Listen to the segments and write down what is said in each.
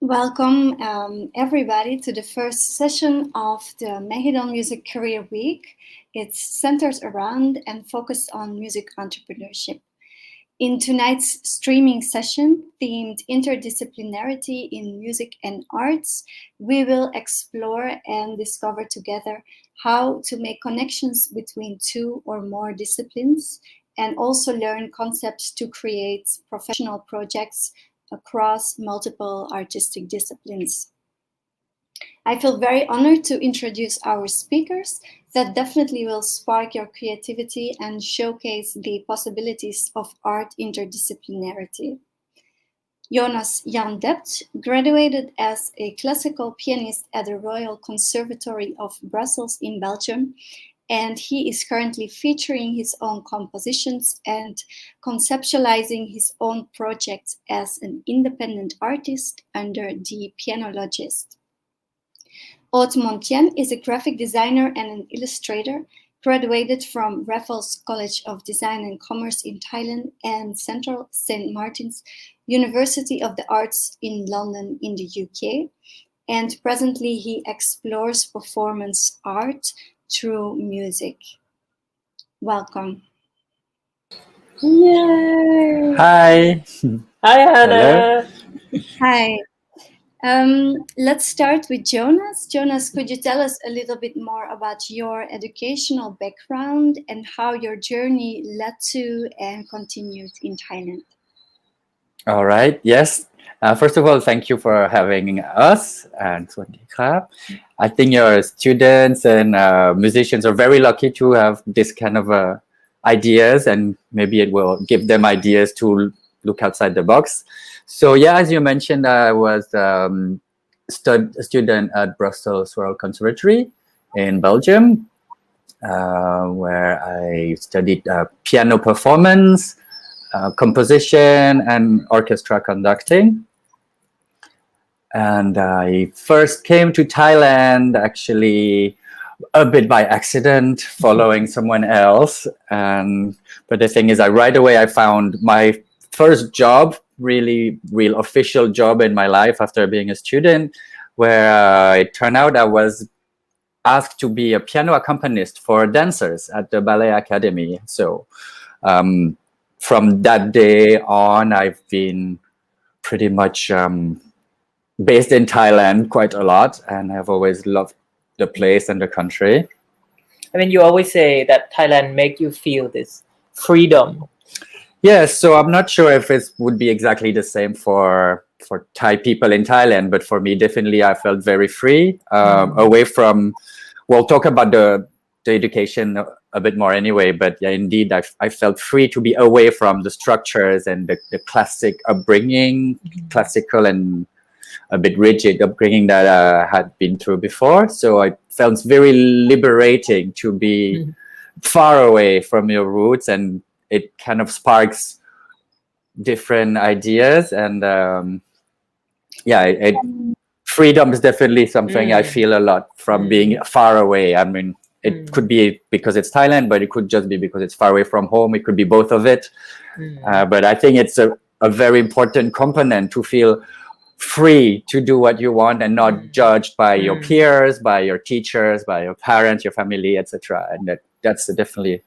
Welcome everybody to the first session of the Mechelen Music Career Week. It's centered around and focused on music entrepreneurship. In tonight's streaming session, themed Interdisciplinarity in Music and Arts, we will explore and discover together how to make connections between two or more disciplines and also learn concepts to create professional projects across multiple artistic disciplines. I feel very honored to introduce our speakers that definitely will spark your creativity and showcase the possibilities of art interdisciplinarity. Jonas Jan Dept graduated as a classical pianist at the Royal Conservatory of Brussels in Belgium, and he is currently featuring his own compositions and conceptualizing his own projects as an independent artist under the Pianologist. Oat Montien is a graphic designer and an illustrator, graduated from Raffles College of Design and Commerce in Thailand and Central St. Martin's University of the Arts in London in the UK. And presently he explores performance art through music. Welcome. Yay! Hi. Hi, Hannah. Hi. Let's start with Jonas. Jonas, could you tell us a little bit more about your educational background and how your journey led to and continued in Thailand? All right. Yes. First of all, thank you for having us. And I think your students and musicians are very lucky to have this kind of ideas, and maybe it will give them ideas to look outside the box. So yeah, as you mentioned, I was a student at Brussels Royal Conservatory in Belgium, where I studied piano performance, composition, and orchestra conducting. And I first came to Thailand actually a bit by accident, following someone else. But the thing is, right away I found my first job, really real official job in my life after being a student, where it turned out I was asked to be a piano accompanist for dancers at the Ballet Academy. So from that day on, I've been pretty much based in Thailand quite a lot, and I've always loved the place and the country. I mean, you always say that Thailand make you feel this freedom. Yes, so I'm not sure if it would be exactly the same for Thai people in Thailand, but for me, definitely, I felt very free, away from. We'll talk about the education a bit more anyway, but yeah, indeed, I felt free to be away from the structures and the classic upbringing, classical and a bit rigid upbringing that I had been through before. So I felt very liberating to be far away from your roots, and it kind of sparks different ideas. And freedom is definitely something I feel a lot from being far away. I mean, it could be because it's Thailand, but it could just be because it's far away from home. It could be both of it. But I think it's a very important component to feel free to do what you want and not judged by your peers, by your teachers, by your parents, your family, etc. And that's definitely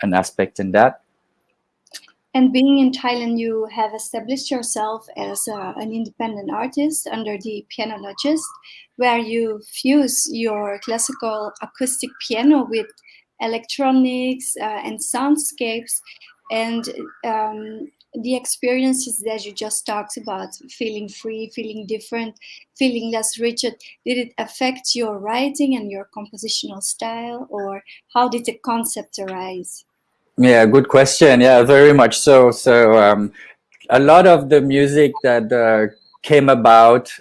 an aspect in that. And being in Thailand, you have established yourself as an independent artist under the Pianologist, where you fuse your classical acoustic piano with electronics and soundscapes, and the experiences that you just talked about, feeling free, feeling different, feeling less rigid, did it affect your writing and your compositional style, or how did the concept arise? Yeah, good question. Yeah, very much so. So a lot of the music that came about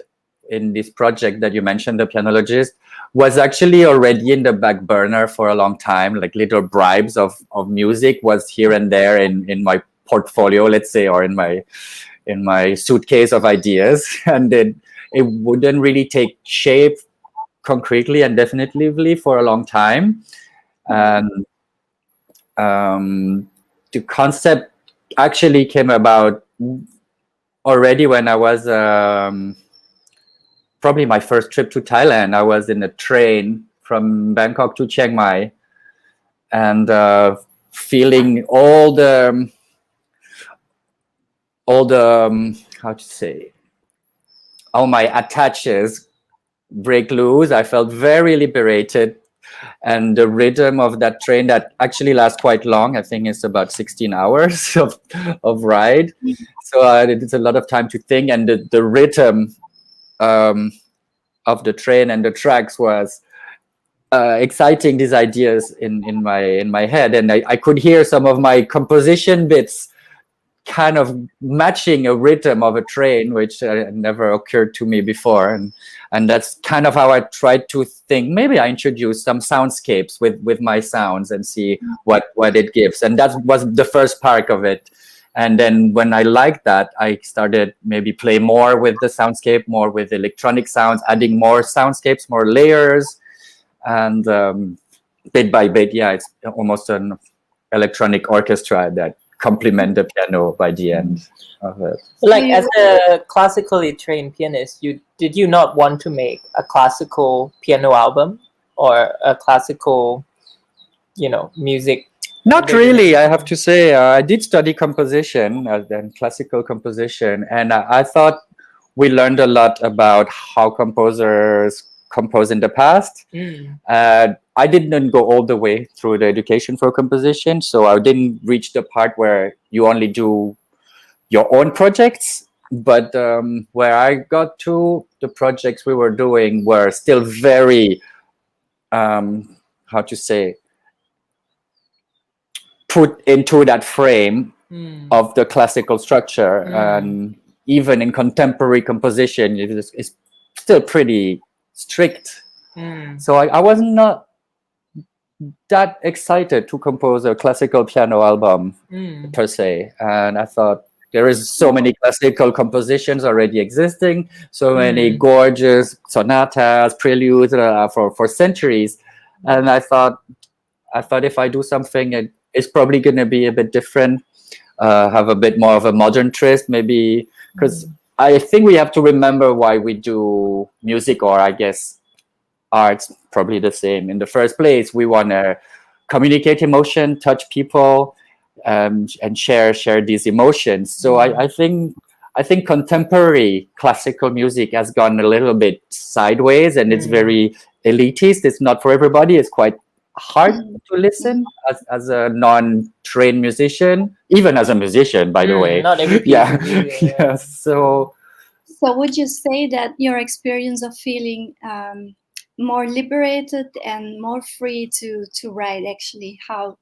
in this project that you mentioned, the Pianologist, was actually already in the back burner for a long time. Like little bribes of music was here and there in my portfolio, let's say, or in my suitcase of ideas, and it wouldn't really take shape concretely and definitively for a long time. And the concept actually came about already when I was probably my first trip to Thailand. I was in a train from Bangkok to Chiang Mai, and feeling all the how to say, all my attaches break loose. I felt very liberated, and the rhythm of that train that actually lasts quite long. I think it's about 16 hours of ride. So it's a lot of time to think, and the rhythm of the train and the tracks was exciting these ideas in my head, and I could hear some of my composition bits kind of matching a rhythm of a train, which never occurred to me before, and that's kind of how I tried to think. Maybe I introduce some soundscapes with my sounds and see what it gives, and that was the first part of it. And then when I liked that, I started maybe play more with the soundscape, more with electronic sounds, adding more soundscapes, more layers, and bit by bit, it's almost an electronic orchestra that complement the piano by the end of it. Like, as a classically trained pianist, did you not want to make a classical piano album or a classical, music? Not really, I have to say. I did study composition and classical composition, and I thought we learned a lot about how composers compose in the past. I didn't go all the way through the education for composition, so I didn't reach the part where you only do your own projects. But where I got to, the projects we were doing were still very, how to say, put into that frame of the classical structure. And even in contemporary composition, it's still pretty strict. So I was not that excited to compose a classical piano album per se, and I thought there is so many classical compositions already existing, so many gorgeous sonatas, preludes for centuries, and I thought if I do something, it's probably going to be a bit different, have a bit more of a modern twist, maybe, because I think we have to remember why we do music, or I guess art's probably the same. In the first place, we want to communicate emotion, touch people, and share these emotions. So I think contemporary classical music has gone a little bit sideways, and it's very elitist. It's not for everybody. It's quite hard to listen as a non-trained musician, even as a musician, by the way. Not every piece yeah. So would you say that your experience of feeling more liberated and more free to write actually how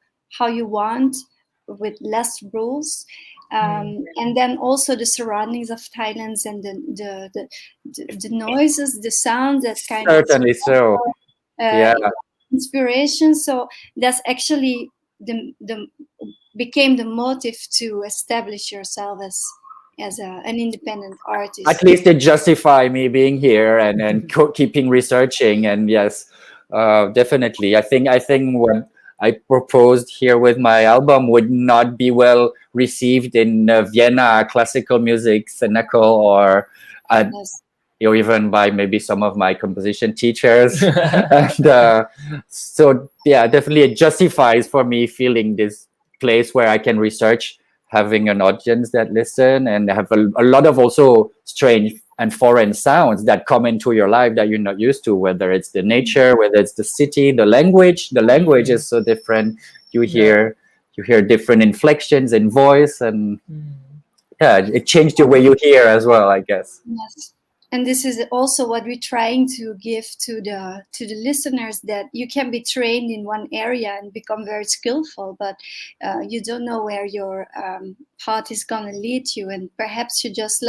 you want, with less rules, and then also the surroundings of Thailand and the noises, the sound, that kind certainly so. Inspiration. So that's actually became the motive to establish yourself as an independent artist. At least it justify me being here and keeping researching. And yes, definitely. I think what I proposed here with my album would not be well received in Vienna classical music cenacle, or even by maybe some of my composition teachers. And so definitely it justifies for me feeling this place where I can research, having an audience that listen, and have a lot of also strange and foreign sounds that come into your life that you're not used to, whether it's the nature, whether it's the city, the language. The language is so different. You hear different inflections in voice, and it changed the way you hear as well, I guess. Yes. And this is also what we're trying to give to the listeners, that you can be trained in one area and become very skillful, but you don't know where your path is going to lead you. And perhaps you just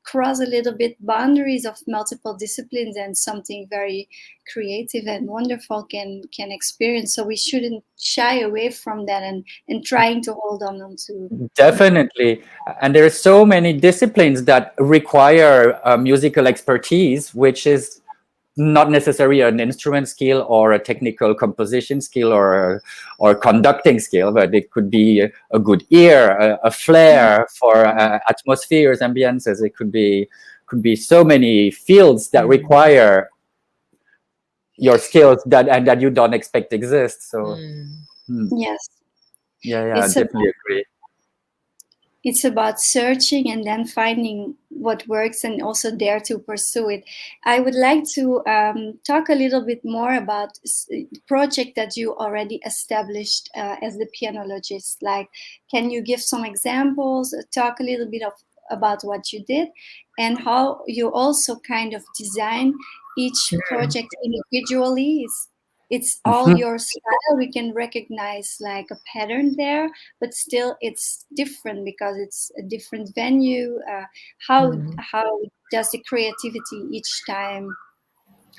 cross a little bit boundaries of multiple disciplines, and something very creative and wonderful can experience. So we shouldn't shy away from that and trying to hold on to. Definitely. And there are so many disciplines that require musical expertise, which is not necessarily an instrument skill or a technical composition skill or conducting skill, but it could be a good ear, a flair for atmospheres, ambiances. It could be could be so many fields that require your skills that you don't expect exist. So Yes. Yeah, I definitely agree. It's about searching and then finding what works and also dare to pursue it. I would like to talk a little bit more about the project that you already established as the pianologist. Like, can you give some examples, talk a little bit about what you did and how you also kind of design each project individually? It's all your style. We can recognize like a pattern there, but still it's different because it's a different venue. How does the creativity each time?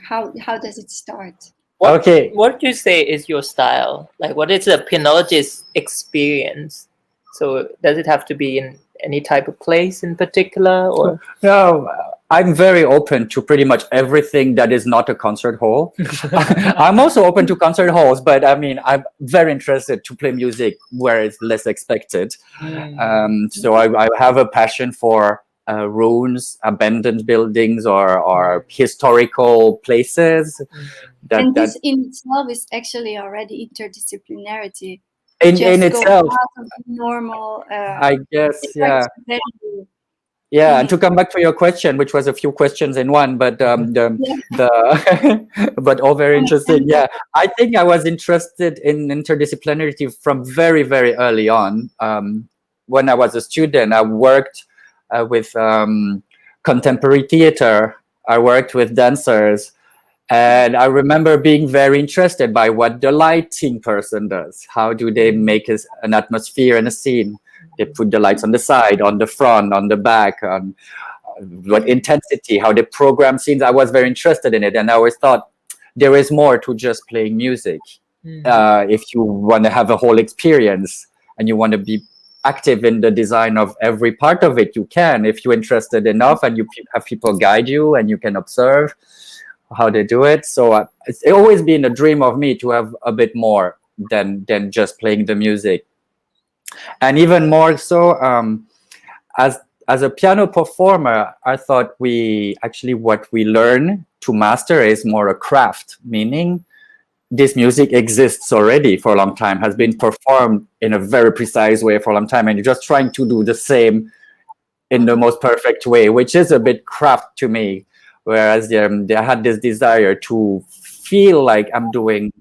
How does it start? What do you say is your style? Like, what is a pianologist experience? So does it have to be in any type of place in particular, or? No, I'm very open to pretty much everything that is not a concert hall. I'm also open to concert halls, but I mean, I'm very interested to play music where it's less expected. So I have a passion for ruins, abandoned buildings, or historical places. And this in itself is actually already interdisciplinarity. In itself, out of normal. I guess, yeah. Yeah, and to come back to your question, which was a few questions in one, but but all very interesting. Yeah, I think I was interested in interdisciplinarity from very, very early on. When I was a student, I worked with contemporary theater. I worked with dancers. And I remember being very interested by what the lighting person does. How do they make an atmosphere and a scene? They put the lights on the side, on the front, on the back, on what intensity, how they program scenes. I was very interested in it. And I always thought there is more to just playing music. If you want to have a whole experience and you want to be active in the design of every part of it, you can, if you're interested enough and you have people guide you and you can observe how they do it. So it's always been a dream of me to have a bit more than just playing the music. And even more so, as a piano performer, I thought what we learn to master is more a craft, meaning this music exists already for a long time, has been performed in a very precise way for a long time, and you're just trying to do the same in the most perfect way, which is a bit craft to me. Whereas they had this desire to feel like I'm doing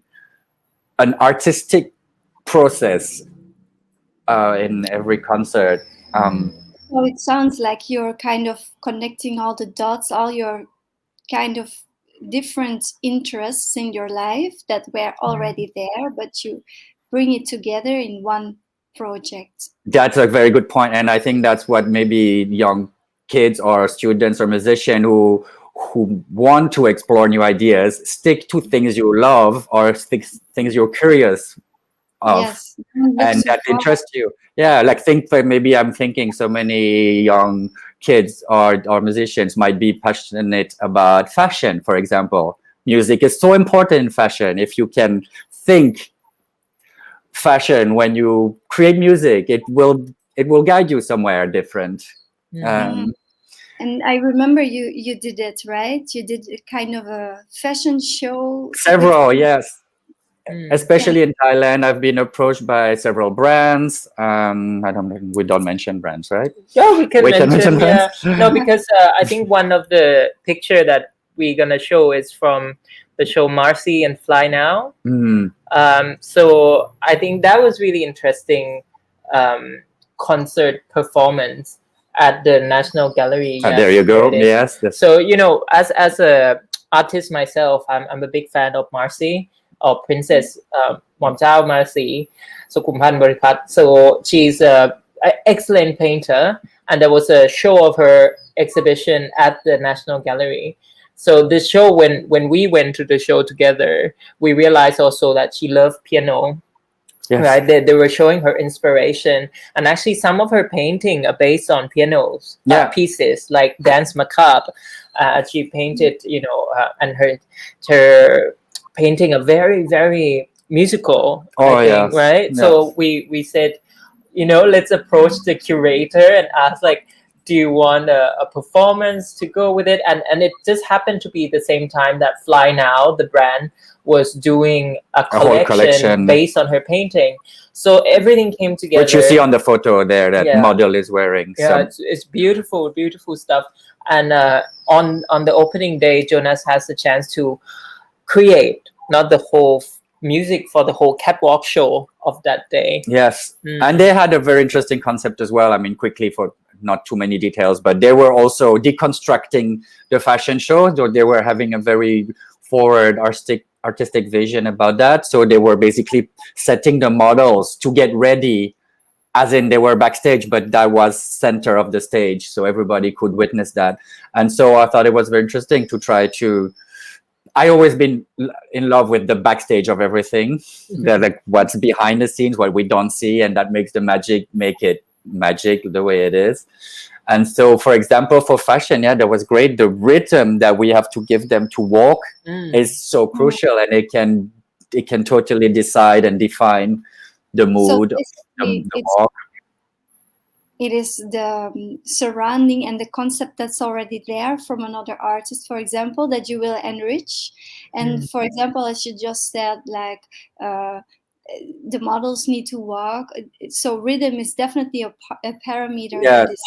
an artistic process in every concert. So it sounds like you're kind of connecting all the dots, all your kind of different interests in your life that were already there, but you bring it together in one project. That's a very good point. And I think that's what maybe young kids or students or musicians who want to explore new ideas, stick to things you love or things you're curious of, and that interests you. Yeah, like maybe I'm thinking so many young kids or musicians might be passionate about fashion, for example. Music is so important in fashion. If you can think fashion when you create music, it will guide you somewhere different. And I remember you did it, right? You did kind of a fashion show. Several, yes. Especially in Thailand, I've been approached by several brands. We don't mention brands, right? Yeah, we can mention brands. No, because I think one of the picture that we're gonna show is from the show Marcy and Fly Now. So I think that was really interesting concert performance at the National Gallery. There you go. Yes. So as a artist myself, I'm a big fan of Marcy, or Princess Momjao Marcy Sukumphan Baripat. So she's an excellent painter, and there was a show of her exhibition at the National Gallery. So this show, when we went to the show together, we realized also that she loved piano. Yes. Right, they were showing her inspiration, and actually some of her painting are based on pianos pieces, like Dance Macabre. She painted, and her painting are very, very musical. I think, right? Yes. So we said, let's approach the curator and ask, like, do you want a performance to go with it? And it just happened to be the same time that Fly Now, the brand, was doing a whole collection based on her painting. So everything came together. Which you see on the photo there, that model is wearing. Yeah, it's beautiful, beautiful stuff. And on the opening day, Jonas has the chance to create not the whole music for the whole catwalk show of that day. Yes. And they had a very interesting concept as well. I mean, quickly, for not too many details, but they were also deconstructing the fashion show. So they were having a very forward artistic vision about that. So they were basically setting the models to get ready, as in they were backstage, but that was center of the stage, so everybody could witness that. And so I thought it was very interesting to try to, I always been in love with the backstage of everything, like what's behind the scenes, what we don't see, and that makes the magic, make it magic the way it is. And so, for example, for fashion, that was great. The rhythm that we have to give them to walk is so crucial, and it can totally decide and define the mood of the walk. It is the surrounding and the concept that's already there from another artist, for example, that you will enrich. And for example, as you just said, like the models need to walk. So rhythm is definitely a parameter that is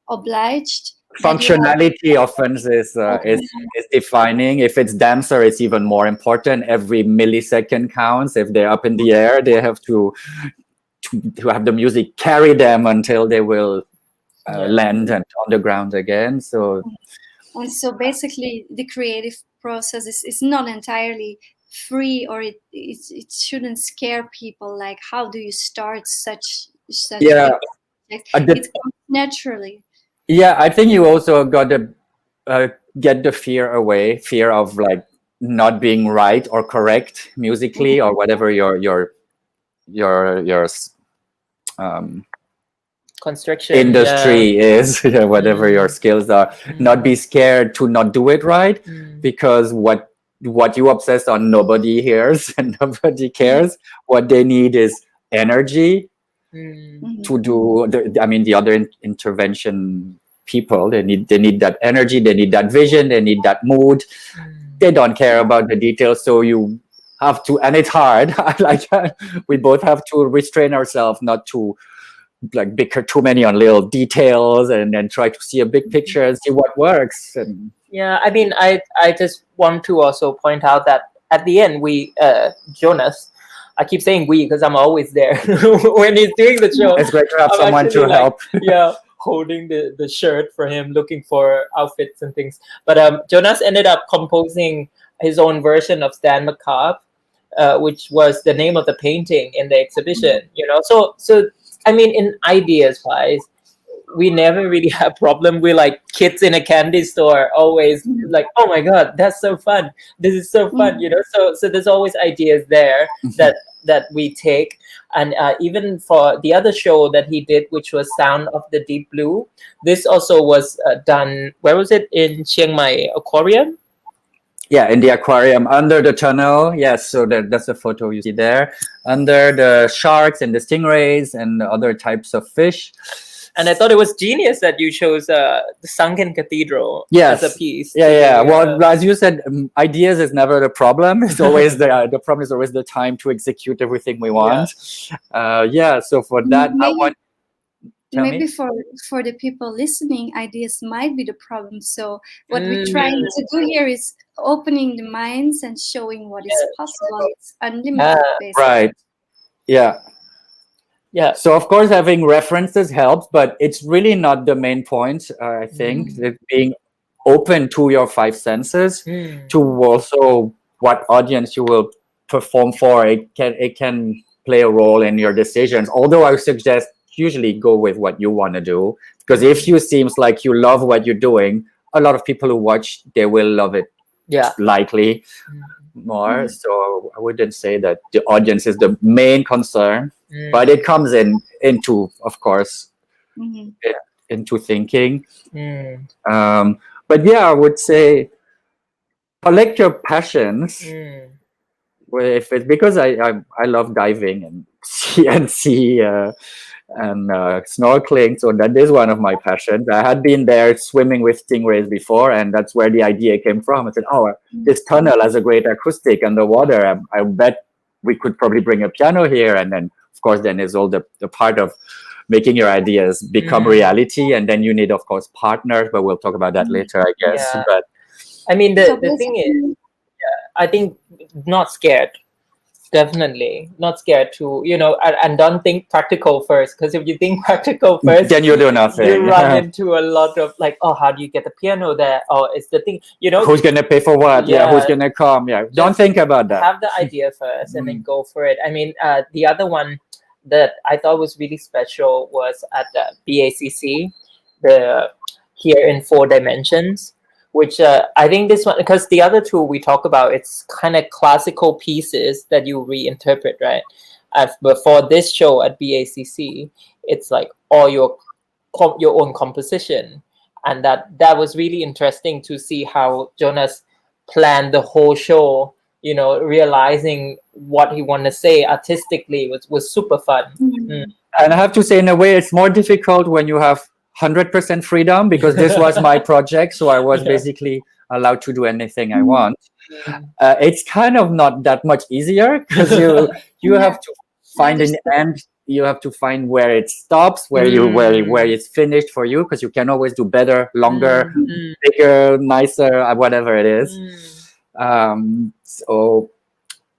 obliged. Functionality often is defining. If it's dancer, it's even more important. Every millisecond counts. If they're up in the air, they have to have the music carry them until they will land and on the ground again. So basically the creative process is not entirely free, or it shouldn't scare people. Like, how do you start such it comes naturally. I think you also got to get the fear away, fear of like not being right or correct musically or whatever your construction industry is, whatever your skills are. Not be scared to not do it right, because what you obsess on, nobody hears and nobody cares. What they need is energy to do the other intervention people. They need that energy, they need that vision, they need that mood. They don't care about the details, so you have to, and it's hard. Like we both have to restrain ourselves not to like bicker too many on little details, and then try to see a big picture and see what works. And I mean, I just want to also point out that at the end, we Jonas, I keep saying we because I'm always there when he's doing the show. It's great to have someone to help. Holding the shirt for him, looking for outfits and things. But Jonas ended up composing his own version of Stan Macabre, which was the name of the painting in the exhibition. So I mean, in ideas wise, we never really have problem. We're like kids in a candy store, always like, oh my god, that's so fun, this is so fun. So there's always ideas there that we take. And even for the other show that he did, which was Sound of the Deep Blue, this also was done, where was it? In Chiang Mai Aquarium? Yeah, in the aquarium under the tunnel. Yes, so that's a photo you see there, under the sharks and the stingrays and other types of fish. And I thought it was genius that you chose the Sunken Cathedral as a piece. Well, as you said, ideas is never the problem. It's always the problem is always the time to execute everything we want. So for that, maybe for the people listening, ideas might be the problem. So what we're trying to do here is opening the minds and showing what is possible. It's unlimited, basically. Right. Yeah. So of course having references helps, but it's really not the main point. I think that being open to your five senses, to also what audience you will perform for. It can play a role in your decisions. Although I suggest usually go with what you want to do, because if you seems like you love what you're doing, a lot of people who watch, they will love it. Likely more. So I wouldn't say that the audience is the main concern. But it comes into, of course, into thinking. But I would say collect your passions. If it's because I love diving and see and snorkeling. So that is one of my passions. I had been there swimming with stingrays before, and that's where the idea came from. I said, oh, this tunnel has a great acoustic underwater. I bet we could probably bring a piano here. And then, of course, then there's all the part of making your ideas become reality. And then you need, of course, partners, but we'll talk about that later, I guess. Yeah. But I mean, the thing is, I think not scared. Definitely not scared to, and don't think practical first, because if you think practical first, then you do nothing. You run into a lot of like, oh, how do you get the piano there? Oh, it's the thing, who's gonna pay for what? Yeah, who's gonna come? Yeah, don't think about that. Have the idea first and then go for it. I mean, the other one that I thought was really special was at the BACC, here in 4 dimensions. Which I think this one, because the other two we talk about, it's kind of classical pieces that you reinterpret, right? But for this show at BACC, it's like all your own composition, and that was really interesting to see how Jonas planned the whole show. Realizing what he wanted to say artistically was super fun. And I have to say, in a way, it's more difficult when you have 100% freedom, because this was my project, so I was basically allowed to do anything I want. It's kind of not that much easier, because you have to find an end. You have to find where it stops, where it's finished for you, because you can always do better, longer, bigger, nicer, whatever it is. So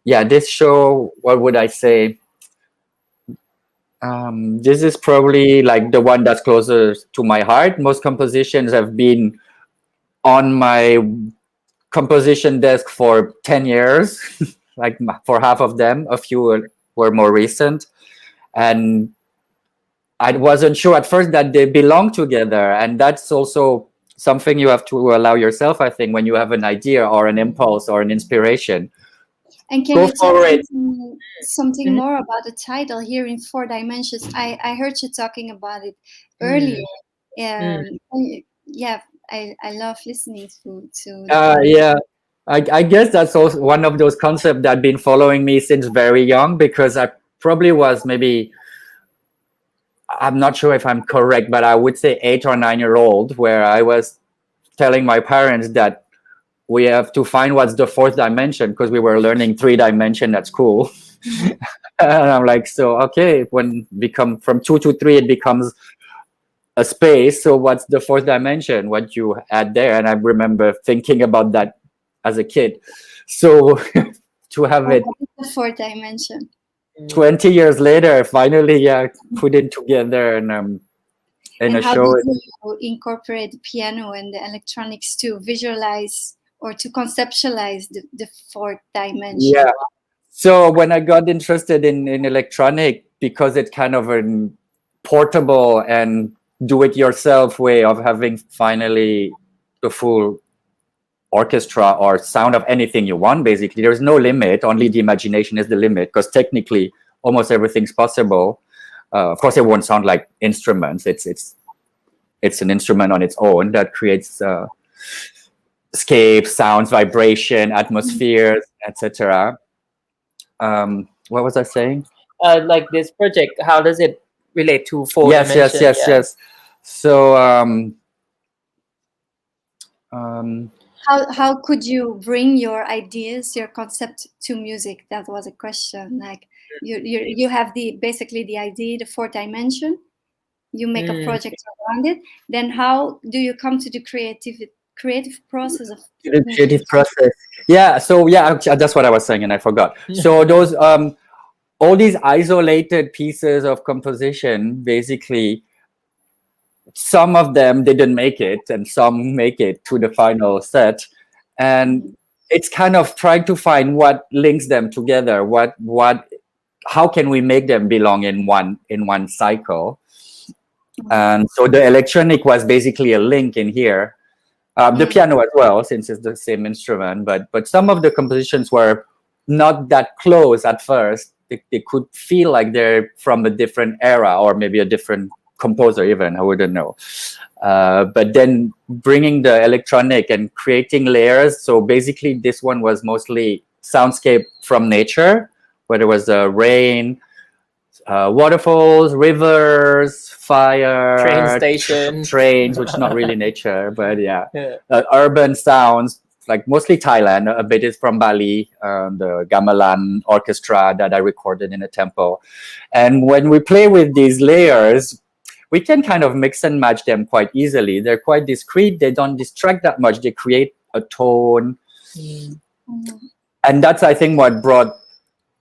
yeah, this show, what would I say? This is probably like the one that's closer to my heart. Most compositions have been on my composition desk for 10 years, like for half of them. A few were more recent. And I wasn't sure at first that they belong together. And that's also something you have to allow yourself, I think, when you have an idea or an impulse or an inspiration. And can you tell me something more about the title, Here in 4 Dimensions? I heard you talking about it earlier. Yeah, I love listening to yeah, I guess that's also one of those concepts that have been following me since very young, because I probably was maybe, I'm not sure if I'm correct, but I would say 8 or 9 year old, where I was telling my parents that we have to find what's the 4th dimension, because we were learning 3 dimension at school. And I'm like, so okay, when we come from 2 to 3, it becomes a space. So what's the 4th dimension? What you add there? And I remember thinking about that as a kid. So to have it the 4th dimension 20 years later, finally, put it together and a how show. did you incorporate the piano and the electronics to visualize or to conceptualize the 4th dimension? Yeah. So when I got interested in electronic, because it's kind of a portable and do-it-yourself way of having finally the full orchestra or sound of anything you want, basically, there's no limit. Only the imagination is the limit, because technically almost everything's possible. Of course, it won't sound like instruments. It's an instrument on its own that creates scapes, sounds, vibration, atmospheres, etc. What was I saying? Like this project, how does it relate to 4 dimensions? Yes. So how could you bring your ideas, your concept to music? That was a question. Like you have basically the idea, the 4th dimension. You make a project around it. Then how do you come to the creative process of the creative process? Yeah. So that's what I was saying, and I forgot. So those all these isolated pieces of composition, basically, some of them didn't make it, and some make it to the final set. And it's kind of trying to find what links them together. How can we make them belong in one cycle? And so the electronic was basically a link in here. The piano as well, since it's the same instrument. But some of the compositions were not that close at first. They could feel like they're from a different era, or maybe a different composer even, I wouldn't know. But then bringing the electronic and creating layers. So basically this one was mostly soundscape from nature, where there was rain, waterfalls, rivers, fire, Train station. trains, which is not really nature, but urban sounds, like mostly Thailand. A bit is from Bali, the gamelan orchestra that I recorded in a temple. And when we play with these layers, we can kind of mix and match them quite easily. They're quite discrete. They don't distract that much. They create a tone. And that's, I think, what brought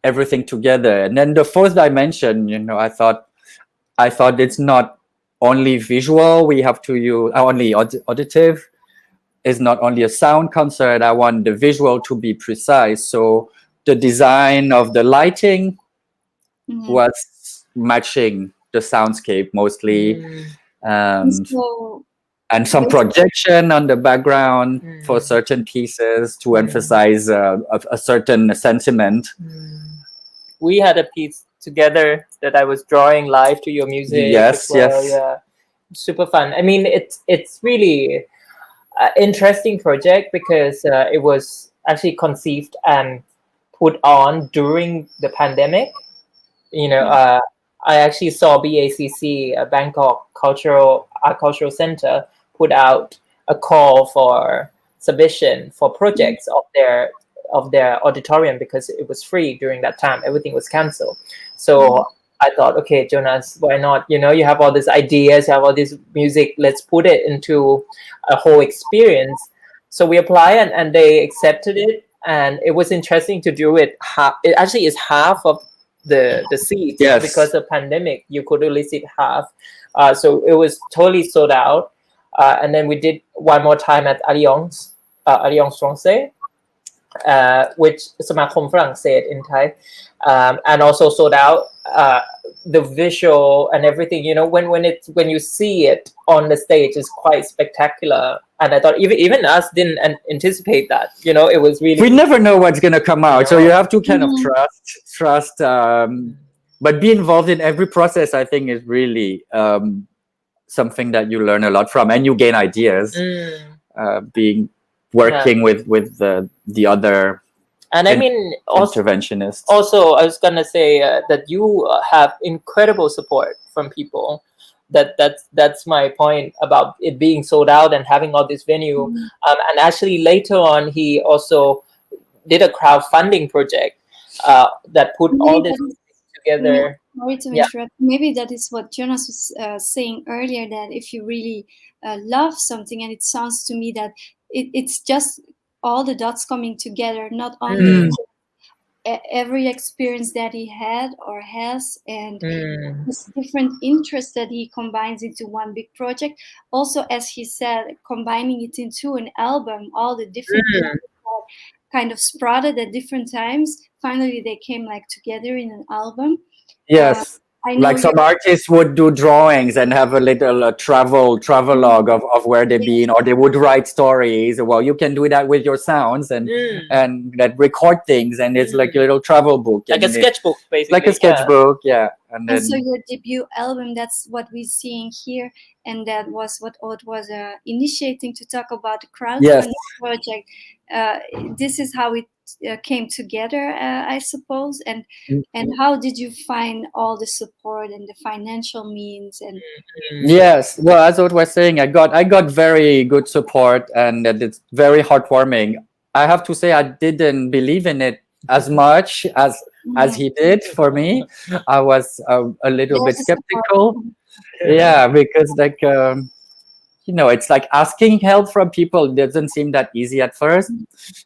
everything together. And then the fourth dimension, you know, I thought it's not only visual. We have to use only auditive. It's not only a sound concert. I want the visual to be precise. So the design of the lighting was matching the soundscape mostly, and some projection on the background for certain pieces to emphasize a certain sentiment. We had a piece together that I was drawing live to your music. Yes, yes. Yeah, super fun. I mean, it's really interesting project because it was actually conceived and put on during the pandemic. You know, I actually saw BACC, Bangkok Cultural Center, put out a call for submission for projects of their auditorium because it was free during that time. Everything was canceled. So I thought, okay, Jonas, why not? You know, you have all these ideas, you have all this music, let's put it into a whole experience. So we applied and they accepted it. And it was interesting to do it. It actually is half of the seats. Yes. Because of pandemic, you could only sit half. So it was totally sold out. And then we did one more time at Alliance Français, which สมาคมฝรั่งเศส in Thai, and also sold out. The visual and everything, you know, when you see it on the stage is quite spectacular. And I thought even us didn't anticipate that, you know, it was really. We never know what's going to come out. So you have to kind of trust, but be involved in every process, I think, is really something that you learn a lot from, and you gain ideas, working with the other. And I mean, interventionists. Also, I was gonna say that you have incredible support from people. That's my point about it being sold out and having all this venue. And actually, later on, he also did a crowdfunding project that put all this together. Sorry to interrupt. Maybe that is what Jonas was saying earlier. That if you really love something, and it sounds to me that it's just all the dots coming together, not only every experience that he had or has, and this different interests that he combines into one big project. Also, as he said, combining it into an album, all the different kind of sprouted at different times. Finally, they came like together in an album. Yes. Like some artists would do drawings and have a little travelogue of where they've been, or they would write stories. Well, you can do that with your sounds and that record things, and it's like a little travel book, like a sketchbook, basically. Like a sketchbook, And so your debut album, that's what we're seeing here, and that was what Oat was initiating to talk about the crowdfunding project. This is how it came together, I suppose, and how did you find all the support and the financial means? And yes, well, as I was saying, I got very good support, and it's very heartwarming. I have to say, I didn't believe in it as much as he did. For me, I was a little bit skeptical. Because like you know, it's like asking help from people doesn't seem that easy at first.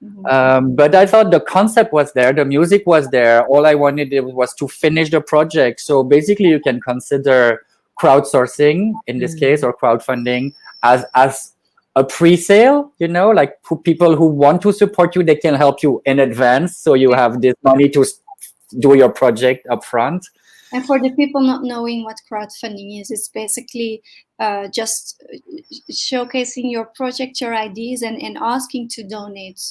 But I thought the concept was there, the music was there. All I wanted was to finish the project. So basically, you can consider crowdsourcing in this case, or crowdfunding, as a pre-sale. You know, like people who want to support you, they can help you in advance, so you have this money to do your project up front. And for the people not knowing what crowdfunding is, it's basically just showcasing your project, your ideas, and asking to donate.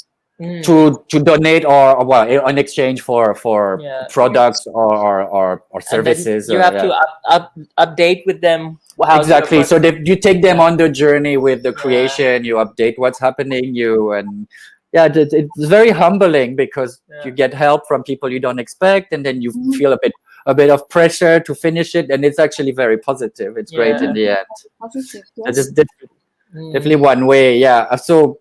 To donate or in exchange for products or services. You have to update with them. Exactly. So you take them on the journey with the creation. You update what's happening. It's very humbling because you get help from people you don't expect, and then you feel a bit a bit of pressure to finish it, and it's actually very positive. It's great in the end. Positive, That yes. is definitely one way. Yeah. So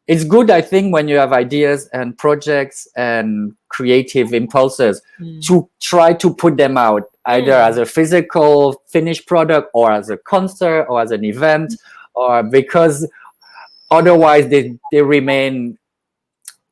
it's good, I think, when you have ideas and projects and creative impulses to try to put them out either as a physical finished product or as a concert or as an event, or because otherwise they remain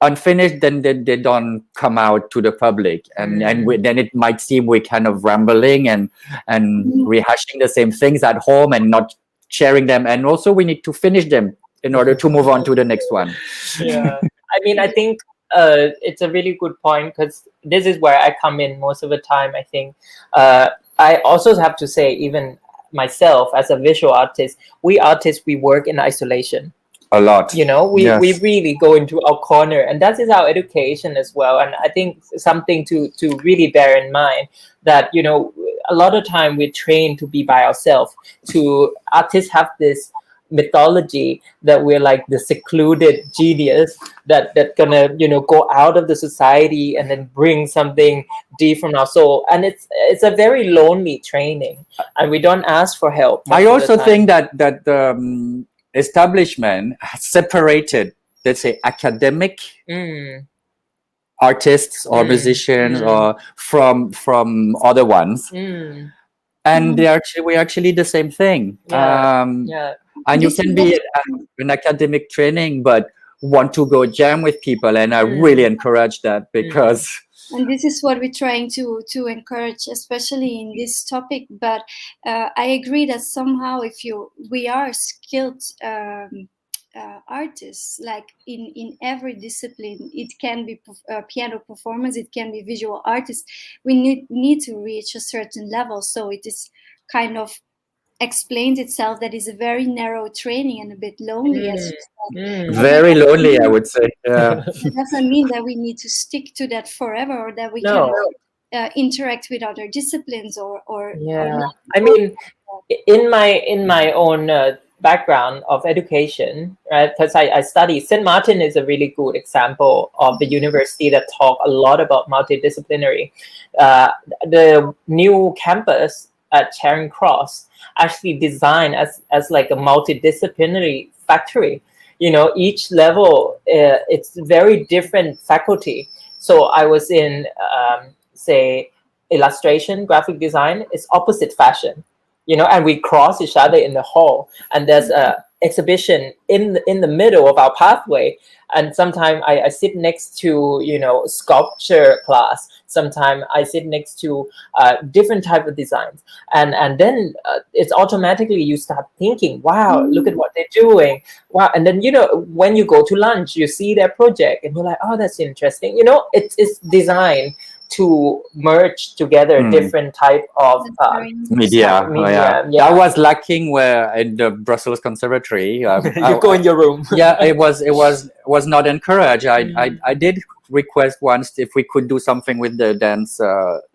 unfinished, then they don't come out to the public, and then it might seem we're kind of rambling and rehashing the same things at home and not sharing them, and also we need to finish them in order to move on to the next one. Yeah, I mean, I think it's a really good point, because this is where I come in most of the time. I think I also have to say, even myself as a visual artist, we artists, we work in isolation a lot. You know, we really go into our corner, and that is our education as well. And I think something to really bear in mind, that, you know, a lot of time we're trained to be by ourselves. To artists have this mythology that we're like the secluded genius that gonna, you know, go out of the society and then bring something deep from our soul, and it's a very lonely training, and we don't ask for help. I also think that the establishment has separated, let's say, academic artists or musicians or from other ones, and we're actually the same thing. And you can be in academic training but want to go jam with people, and I really encourage that, because and this is what we're trying to encourage, especially in this topic. But I agree that somehow we are skilled artists, like in every discipline. It can be piano performance, it can be visual artists. We need to reach a certain level, so it is kind of explains itself that is a very narrow training and a bit lonely, as you said. Very lonely, I would say. It doesn't mean that we need to stick to that forever, or that we cannot interact with other disciplines or I mean, in my own background of education, right, because I study, St. Martin is a really good example of the university that talk a lot about multidisciplinary. The new campus at Charing Cross actually designed as like a multidisciplinary factory. You know, each level, it's very different faculty. So I was in, say, illustration, graphic design, it's opposite fashion, you know, and we cross each other in the hall, and there's a exhibition in the middle of our pathway. And sometimes I sit next to, you know, sculpture class. Sometimes I sit next to different type of designs, and then it's automatically you start thinking, wow, look at what they're doing, wow. And then, you know, when you go to lunch, you see their project, and you're like, oh, that's interesting. You know, it's designed to merge together different type of media. That was lacking where in the Brussels Conservatory. You go in your room. It was not encouraged. I did request once if we could do something with the dance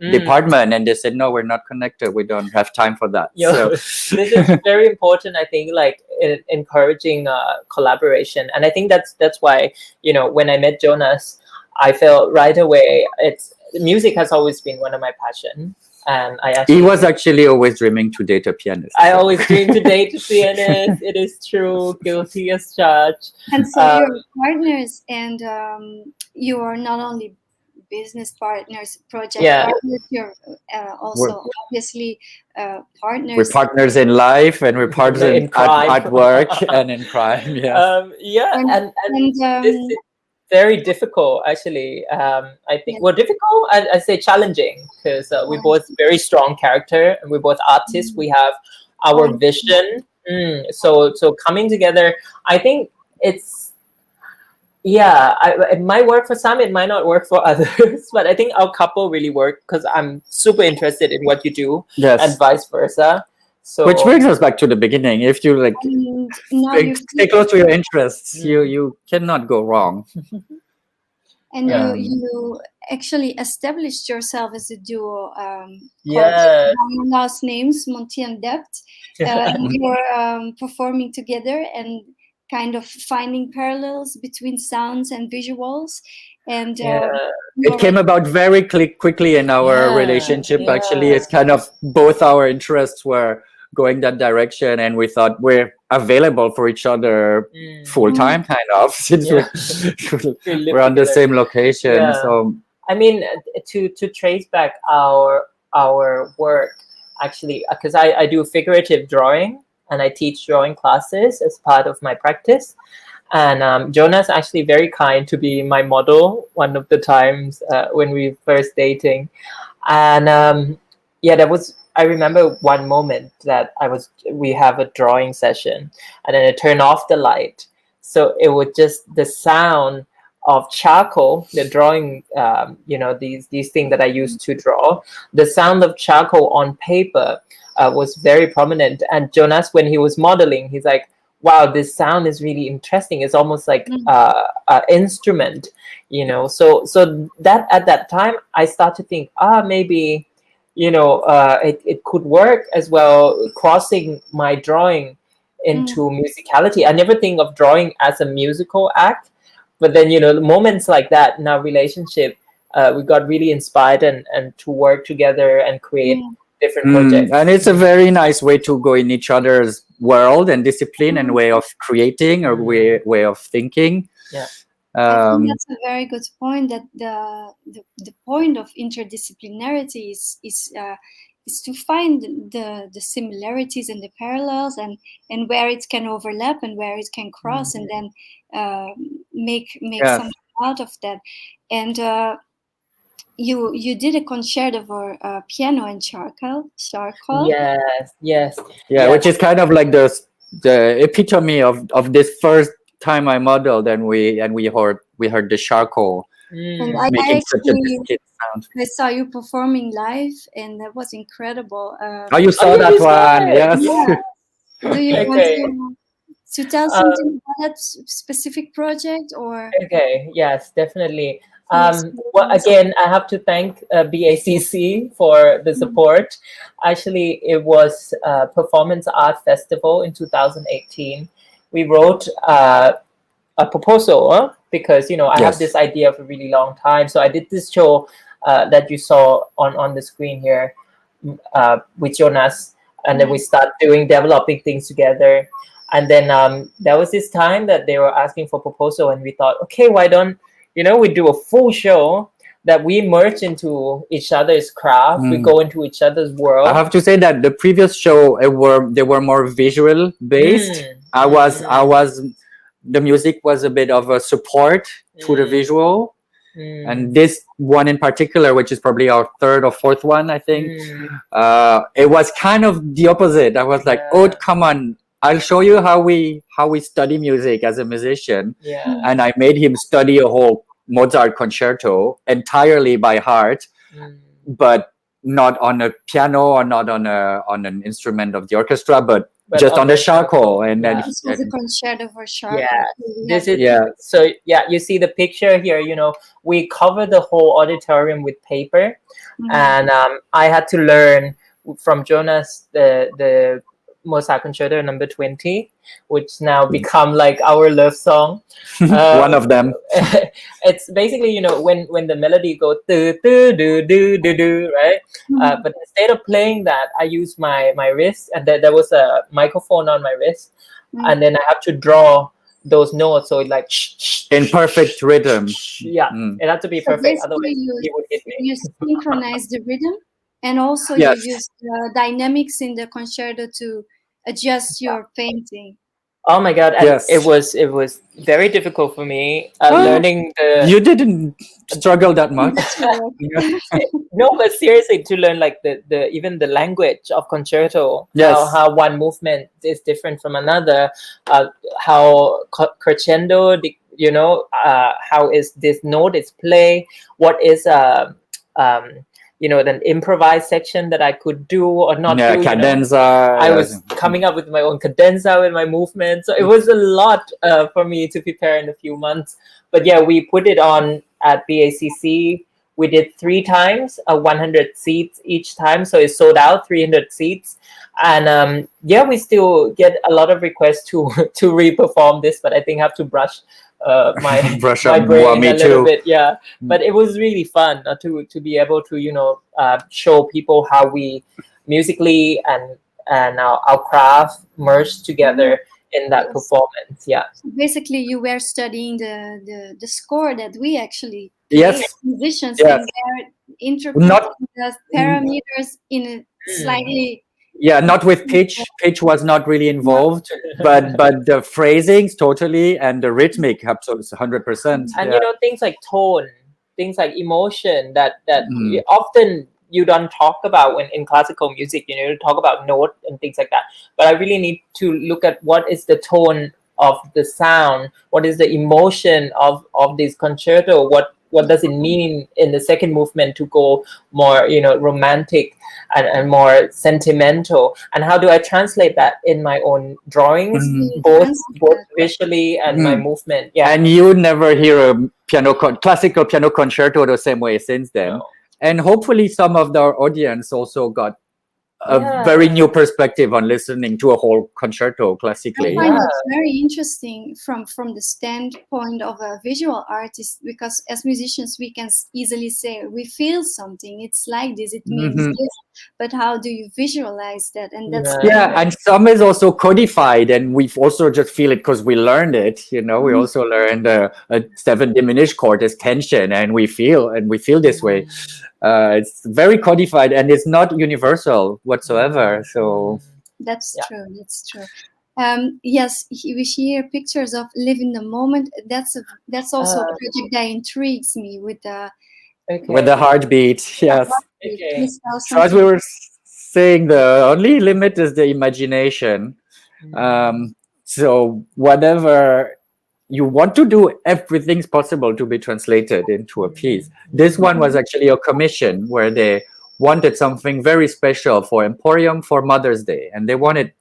department, and they said no, we're not connected, we don't have time for that. So this is very important, I think, like encouraging collaboration. And I think that's why, you know, when I met Jonas, I felt right away music has always been one of my passion, and he was actually always dreaming to date a pianist. I always dreamed to date a pianist. It is true, guilty as charged. And so you're partners, and you are not only business partners, project partners, you're also obviously partners. We're partners in life, and we're partners at work and in crime. And this is very difficult, actually. I think difficult. I say challenging, because we're both very strong character, and we're both artists. We have our vision. So coming together, I think it's it might work for some, it might not work for others. But I think our couple really work, because I'm super interested in what you do, and vice versa. So, which brings us back to the beginning. If you stay close to your interests, you cannot go wrong. And you actually established yourself as a duo. Your last names, Montien Dept. You're performing together and kind of finding parallels between sounds and visuals. And it came about very quickly in our relationship. Actually, it's kind of both our interests were going that direction, and we thought we're available for each other full time, kind of, since we're on the same location. So I mean, to trace back our work, actually, because I do figurative drawing and I teach drawing classes as part of my practice. And Jonas actually very kind to be my model one of the times when we first dating. And I remember one moment that we have a drawing session, and then I turn off the light. So it was just the sound of charcoal, the drawing, these things that I used to draw. The sound of charcoal on paper was very prominent. And Jonas, when he was modeling, he's like, wow, this sound is really interesting. It's almost like an instrument, So that at that time, I start to think, maybe, it could work as well, crossing my drawing into musicality. I never think of drawing as a musical act, but then, moments like that in our relationship, we got really inspired and to work together and create different projects. And it's a very nice way to go in each other's world and discipline and way of creating or way of thinking. Yeah. I think that's a very good point, that the point of interdisciplinarity is to find the similarities and the parallels and where it can overlap and where it can cross, and then make something out of that. And you did a concerto for piano and charcoal. Yes. Which is kind of like the epitome of this first time I modeled, and we heard the charcoal and making such a distinct sound. I saw you performing live, and that was incredible. You saw that one? Yes. Do you want to tell something about that specific project, or? Okay. Yes, definitely. Well, again, I have to thank BACC for the support. Actually, it was a Performance Art Festival in 2018. We wrote a proposal because, I have this idea for a really long time. So I did this show that you saw on the screen here with Jonas, and then we start developing things together. And then there was this time that they were asking for proposal, and we thought, okay, why don't we do a full show that we merge into each other's craft. We go into each other's world. I have to say that the previous show, they were more visual based. The music was a bit of a support to the visual. And this one in particular, which is probably our third or fourth one, I think, it was kind of the opposite. I was like, oh, come on. I'll show you how we study music as a musician. And I made him study a whole Mozart concerto entirely by heart, but not on a piano or not on an instrument of the orchestra, but just on the charcoal. And then this was a concerto for charcoal. So you see the picture here. We cover the whole auditorium with paper, and I had to learn from Jonas the Mozart Concerto number 20, which now become like our love song. One of them. It's basically, when the melody goes do do do do do do, right? But instead of playing that, I use my wrist, and there was a microphone on my wrist, and then I have to draw those notes, so it like in perfect rhythm. It had to be perfect, otherwise he would hit me. You synchronize the rhythm, and also you use the dynamics in the concerto to adjust your painting. Oh my God! It was very difficult for me learning the. You didn't struggle that much. No, but seriously, to learn like the even the language of concerto. How one movement is different from another. How crescendo, how is this note is play? What is an improvised section that I could do or not do. Cadenza. I was coming up with my own cadenza with my movement. So it was a lot for me to prepare in a few months. But we put it on at BACC. We did 3 times, 100 seats each time. So it sold out 300 seats. And we still get a lot of requests to re-perform this, but I think I have to brush my Brush my up. brain Well, me a little too. bit. Yeah, but it was really fun to be able to show people how we musically and our craft merged together in that Yes. performance. Yeah. So basically, you were studying the score that we actually Yes. play as musicians, Yes. and they're interpreting Not- the parameters in a slightly. Yeah, not with pitch. Pitch was not really involved, but the phrasings totally, and the rhythmic absolutely 100%. And Yeah. things like tone, things like emotion that Mm. often you don't talk about when in classical music. You talk about note and things like that, but I really need to look at what is the tone of the sound, what is the emotion of this concerto, what does it mean in the second movement to go more romantic and more sentimental, and how do I translate that in my own drawings, both visually and my movement. Yeah. And you never hear a classical piano concerto the same way since then. No. And hopefully some of our audience also got a Yeah. very new perspective on listening to a whole concerto classically. I find it very interesting from the standpoint of a visual artist, because as musicians we can easily say we feel something, it's like this, it means this, but how do you visualize that? And that's and some is also codified, and we've also just feel it because we learned it. We also learned a 7 diminished chord is tension, and we feel this way. It's very codified, and it's not universal whatsoever. So that's true. That's true. Yes, we hear pictures of Live in the Moment. That's also a project that intrigues me with the heartbeat. Yes. Okay. So as we were saying, the only limit is the imagination. So whatever you want to do, everything's possible to be translated into a piece. This one was actually a commission where they wanted something very special for Emporium for Mother's Day, and they wanted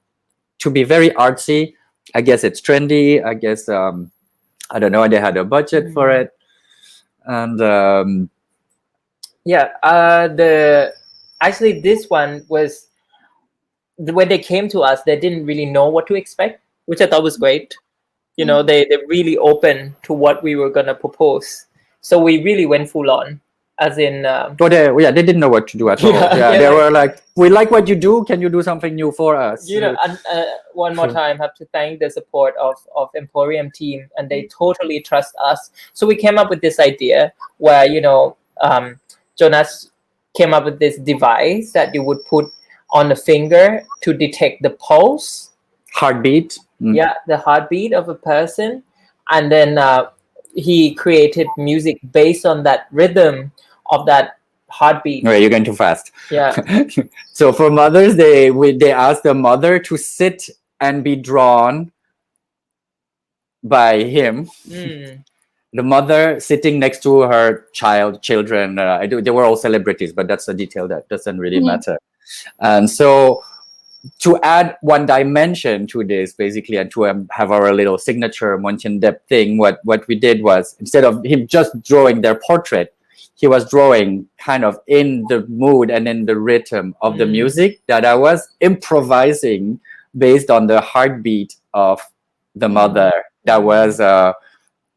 to be very artsy. I guess it's trendy. I guess I don't know. They had a budget for it, and actually this one was when they came to us, they didn't really know what to expect, which I thought was great. They really open to what we were gonna propose, so we really went full on, as in they didn't know what to do at all. They were like, we like what you do, can you do something new for us? And one more time have to thank the support of Emporium team, and they totally trust us. So we came up with this idea where Jonas came up with this device that you would put on the finger to detect the pulse, heartbeat. The heartbeat of a person, and then he created music based on that rhythm of that heartbeat. You're going too fast. Yeah. So for Mother's Day, they asked the mother to sit and be drawn by him. The mother sitting next to her children. They were all celebrities, but that's a detail that doesn't really matter. And so to add one dimension to this, basically, and to have our little signature Montien Dept thing, what we did was, instead of him just drawing their portrait, he was drawing kind of in the mood and in the rhythm of the music that I was improvising based on the heartbeat of the mother that was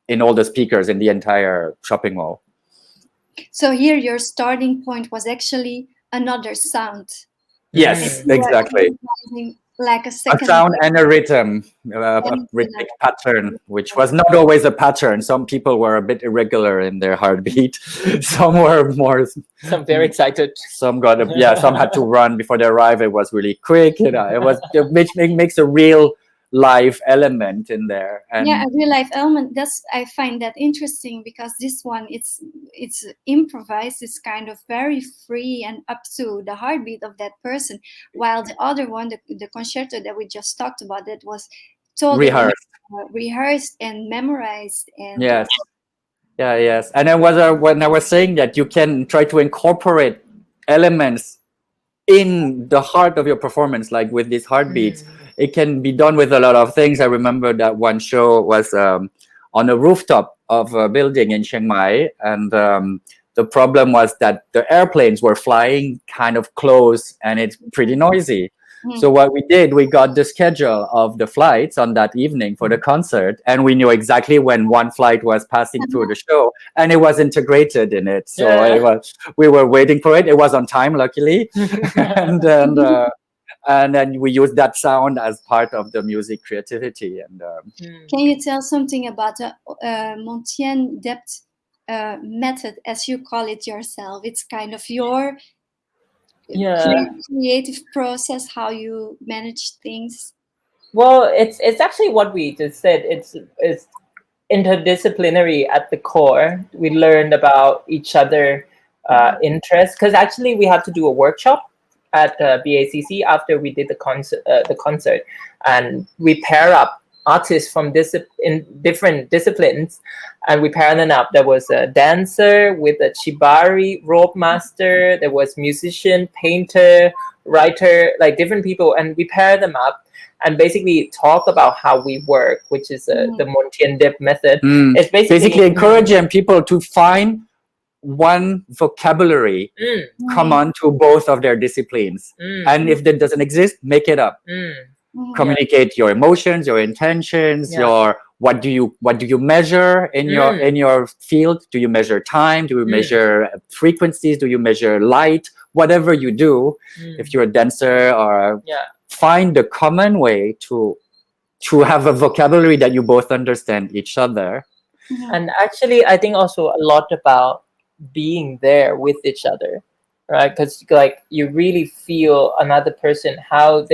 in all the speakers in the entire shopping mall. So here your starting point was actually another sound. Yes, exactly. Like a sound and a rhythm, a rhythmic pattern, which was not always a pattern. Some people were a bit irregular in their heartbeat. Some were more. Some very excited. Some some had to run before they arrived. It was really quick. It was which makes a real life element in there. And a real life element. I find that interesting, because this one it's improvised. It's kind of very free and up to the heartbeat of that person, while the other one, the concerto that we just talked about, that was totally rehearsed and memorized. And yes, and when I was saying that you can try to incorporate elements in the heart of your performance, like with these heartbeats. It can be done with a lot of things. I remember that one show was on a rooftop of a building in Chiang Mai, and the problem was that the airplanes were flying kind of close, and it's pretty noisy. So what we did, we got the schedule of the flights on that evening for the concert, and we knew exactly when one flight was passing through the show, and it was integrated in it. So we were waiting for it. It was on time, luckily, and then we used that sound as part of the music creativity. And can you tell something about the Montien Dept method, as you call it yourself? It's kind of your creative process, how you manage things. Well, it's actually what we just said. It's interdisciplinary at the core. We learned about each other interests, because actually we had to do a workshop at BACC after we did the concert, and we pair up artists from in different disciplines, and we pair them up. There was a dancer with a shibari rope master, there was musician, painter, writer, like different people, and we pair them up and basically talk about how we work, which is the Montien Dept method. It's basically encouraging people to find one vocabulary common to both of their disciplines, and if that doesn't exist, make it up. Communicate your emotions, your intentions, your what do you measure in your field? Do you measure time? Do you measure frequencies? Do you measure light? Whatever you do, if you're a dancer, or find the common way to have a vocabulary that you both understand each other. And actually, I think also a lot about being there with each other, right? Because like you really feel another person, how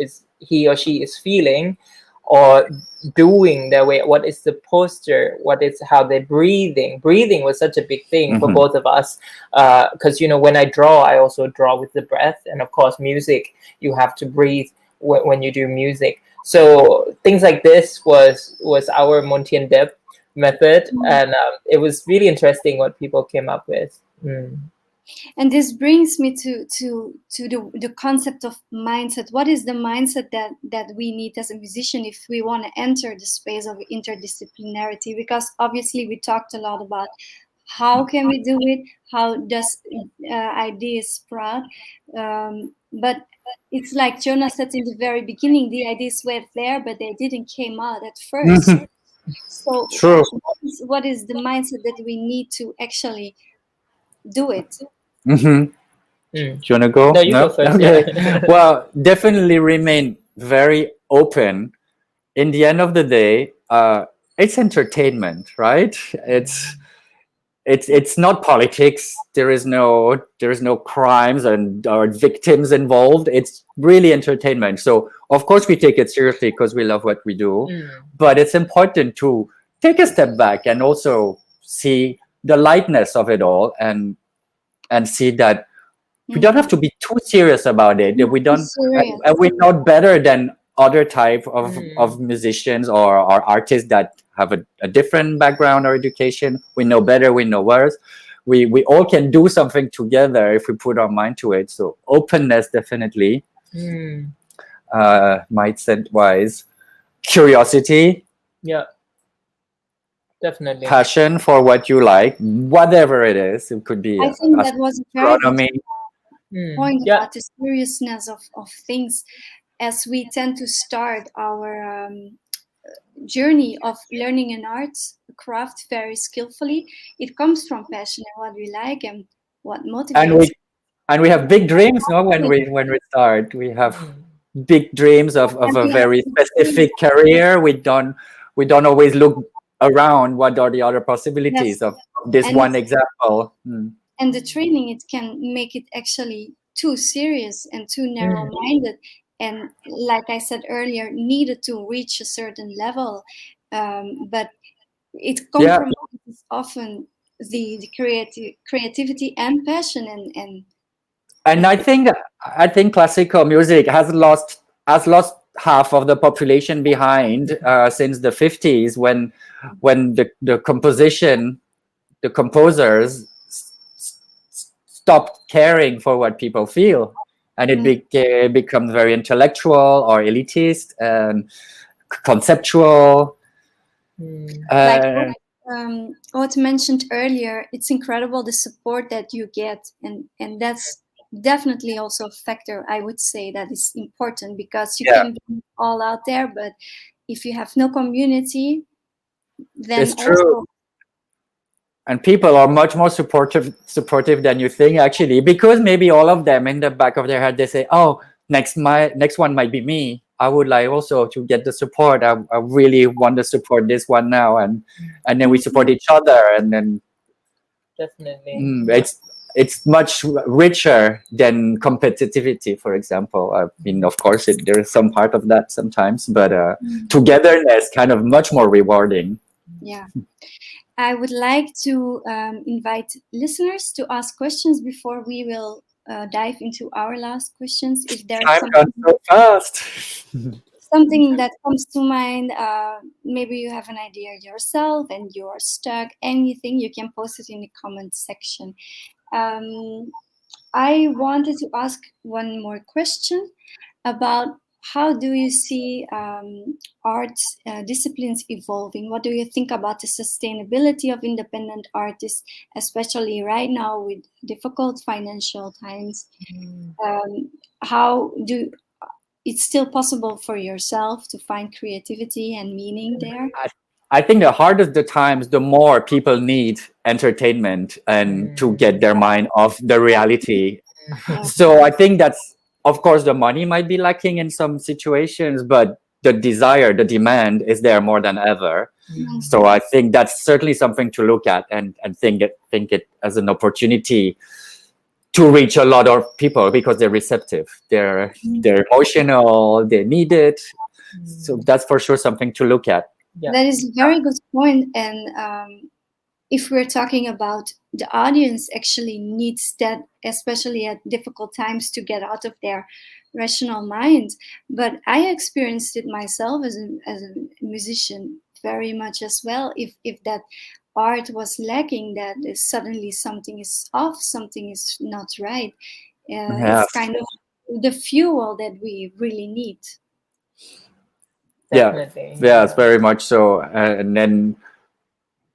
is he or she is feeling or doing their way. What is the posture? What is how they're breathing? Breathing was such a big thing for both of us, because when I draw, I also draw with the breath, and of course, music, you have to breathe when you do music. So things like this was our Montien Dept method, and it was really interesting what people came up with. And this brings me to the concept of mindset. What is the mindset that we need as a musician if we want to enter the space of interdisciplinarity? Because obviously we talked a lot about how can we do it, how does ideas sprout, but it's like Jonas said in the very beginning, the ideas were there, but they didn't came out at first. So true. What is the mindset that we need to actually do it? Do you want to go? No, you go first. Okay. Well, definitely remain very open. In the end of the day, it's entertainment, right? It's not politics. There is no crimes or victims involved. It's really entertainment. So of course we take it seriously because we love what we do, but it's important to take a step back and also see the lightness of it all, and see that we don't have to be too serious about it. We don't, and we're not better than other type of musicians or artists that have a different background or education. We know better, we know worse. We all can do something together if we put our mind to it. So openness, definitely. Mindset wise, curiosity. Yeah. Definitely. Passion for what you like, whatever it is. It could be I think that was a very astronomy. Point about the seriousness of things, as we tend to start our journey of learning an art, a craft very skillfully. It comes from passion and what we like and what motivates. And we have big dreams, no? When we start, we have big dreams of a very specific career. We don't always look around what are the other possibilities of this one example. And the training, it can make it actually too serious and too narrow-minded, and like I said earlier, needed to reach a certain level, but it compromises often the creativity and passion, and I think classical music has lost half of the population behind since the 50s, when the composers stopped caring for what people feel, and it becomes very intellectual or elitist and conceptual. Like what mentioned earlier, it's incredible the support that you get, and that's definitely also a factor, I would say, that is important, because you Yeah. can be all out there, but if you have no community, then It's true. also And people are much more supportive than you think, actually, because maybe all of them in the back of their head, they say, oh, next one might be me. I would like also to get the support. I really want to support this one now. And then we support each other. And then Definitely. it's much richer than competitivity, for example. I mean, of course, there is some part of that sometimes, but togetherness kind of much more rewarding. Yeah. I would like to invite listeners to ask questions before we will dive into our last questions. If there's Time gone so fast. something that comes to mind, maybe you have an idea yourself and you're stuck, anything, you can post it in the comment section. I wanted to ask one more question about how do you see art disciplines evolving? What do you think about the sustainability of independent artists, especially right now with difficult financial times? How do it's still possible for yourself to find creativity and meaning there? I think the harder the times, the more people need entertainment and to get their mind off the reality. So I think that's, of course, the money might be lacking in some situations, but the desire, the demand is there more than ever. So I think that's certainly something to look at and think it as an opportunity to reach a lot of people, because they're receptive, they're emotional, they need it. So that's for sure something to look at. Yeah. That is a very good point. And if we're talking about the audience actually needs that, especially at difficult times, to get out of their rational mind. But I experienced it myself as a musician very much as well. If that art was lacking, that is suddenly something is off, something is not right. It's kind of the fuel that we really need. Definitely. Yeah, it's very much so. And then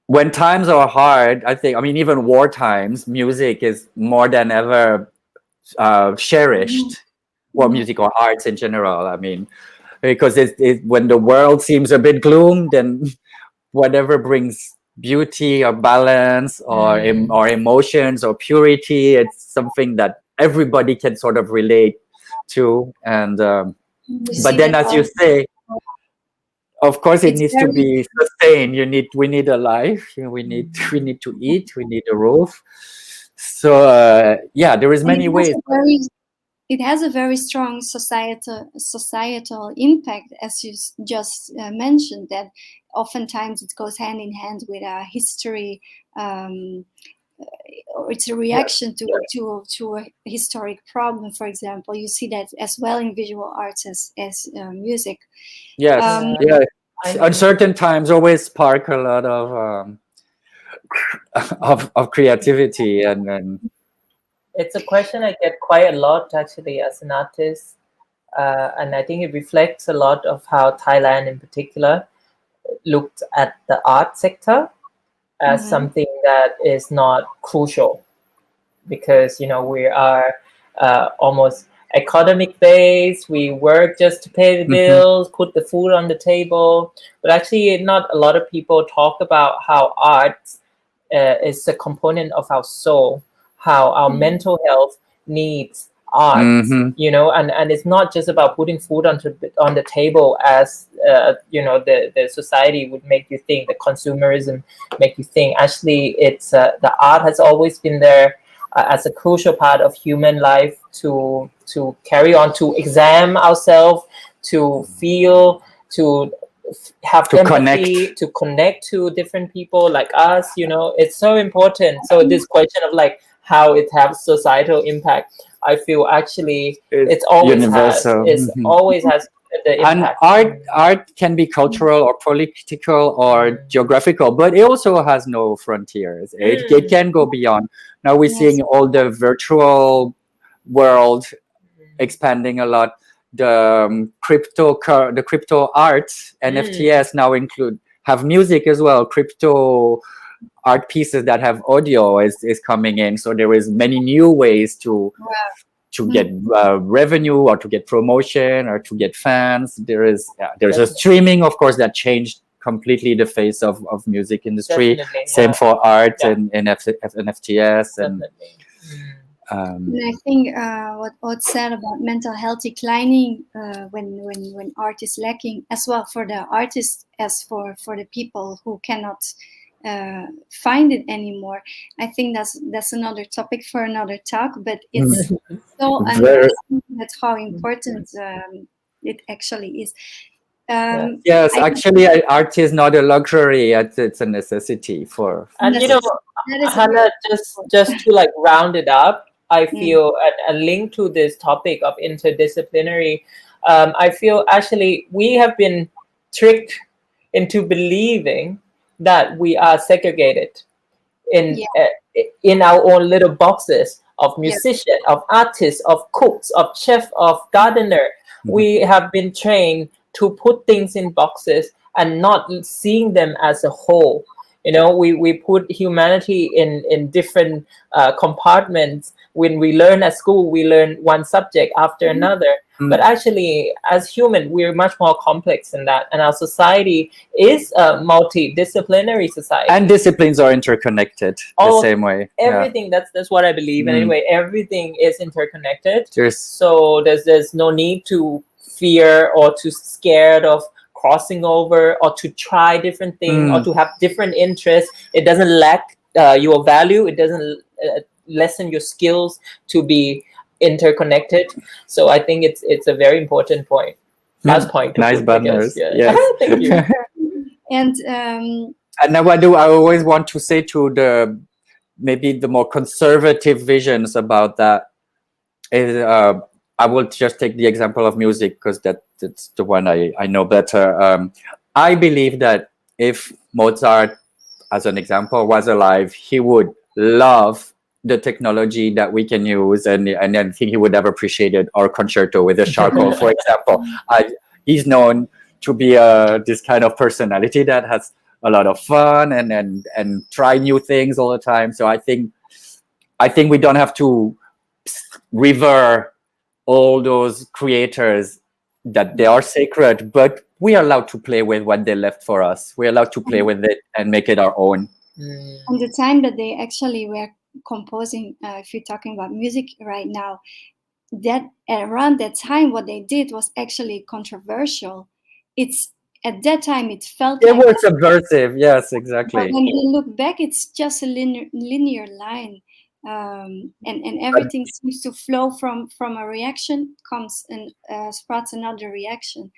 when times are hard, I think, I mean, even war times, music is more than ever cherished. Well, music or arts in general. I mean, because when the world seems a bit gloom, then whatever brings beauty or balance or emotions or purity, it's something that everybody can sort of relate to. And but then, as you say, of course, it needs to be sustained. We need a life. We need to eat. We need a roof. So yeah, there is many ways. It has a very strong societal impact, as you just mentioned. That oftentimes it goes hand in hand with a history, or it's a reaction to a historic problem. For example, you see that as well in visual arts as music. Yes, yeah. Uncertain times always spark a lot of creativity, and it's a question I get quite a lot actually as an artist, and I think it reflects a lot of how Thailand in particular looked at the art sector as something that is not crucial, because we are almost academic based. We work just to pay the bills, put the food on the table, but actually not a lot of people talk about how art is a component of our soul, how our mental health needs art, and it's not just about putting food on the table as the society would make you think, the consumerism make you think. Actually, it's the art has always been there as a crucial part of human life to carry on, to examine ourselves, to feel, to have empathy, to connect to different people like us. It's so important. So this question of like how it has societal impact, I feel actually it's always universal. Always has the impact. And art can be cultural or political or geographical, but it also has no frontiers. It can go beyond. Now we're seeing all the virtual world expanding a lot. The crypto art NFTs now have music as well. Crypto art pieces that have audio is coming in. So there is many new ways to get revenue or to get promotion or to get fans. There's a streaming, of course, that changed completely the face of music industry. Definitely, Same for art and NFTs and. And I think what Oat said about mental health declining when art is lacking, as well for the artists as for the people who cannot find it anymore. I think that's another topic for another talk. But it's so amazing that's how important it actually is. Yes, actually, art is not a luxury; it's a necessity for. And Hannah, just to like round it up, I feel a link to this topic of interdisciplinary. I feel actually we have been tricked into believing that we are segregated in our own little boxes of musician, of artists, of cooks, of chef, of gardener. We have been trained to put things in boxes and not seeing them as a whole. We put humanity in different compartments. When we learn at school, we learn one subject after another. But actually, as human, we're much more complex than that. And our society is a multidisciplinary society. And disciplines are interconnected the same way. Everything, that's what I believe. And anyway, everything is interconnected. So there's no need to fear or to scared of crossing over or to try different things or to have different interests. It doesn't lack your value. It doesn't lessen your skills to be interconnected. So I think it's a very important point. Last point. Nice banners. Yes. Thank you. And now I always want to say to maybe the more conservative visions about that is I will just take the example of music because that's the one I know better. I believe that if Mozart, as an example, was alive, he would love the technology that we can use, and I think he would have appreciated our concerto with the charcoal, for example. He's known to be this kind of personality that has a lot of fun and try new things all the time. So I think we don't have to revere all those creators that they are sacred, but we are allowed to play with what they left for us. We're allowed to play with it and make it our own. And the time that they actually were composing, if you're talking about music right now, that around that time what they did was actually controversial. It's at that time it felt it was subversive. Yes, exactly. But when you look back, it's just a linear line. And everything seems to flow from a reaction comes and sprouts another reaction.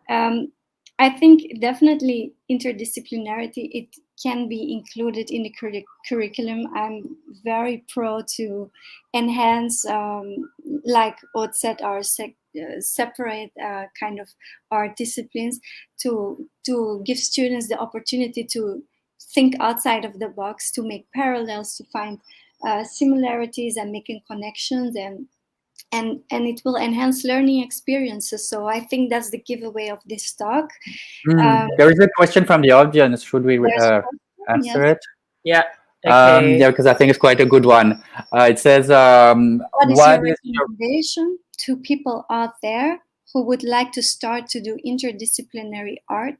I think definitely interdisciplinarity, it can be included in the curriculum. I'm very pro to enhance, like Oat said, our separate kind of art disciplines to give students the opportunity to think outside of the box, to make parallels, to find similarities and making connections, and it will enhance learning experiences. So I think that's the giveaway of this talk. There is a question from the audience. Should we answer it? Yeah. Okay. Yeah, because I think it's quite a good one. It says, what is your recommendation to people out there who would like to start to do interdisciplinary art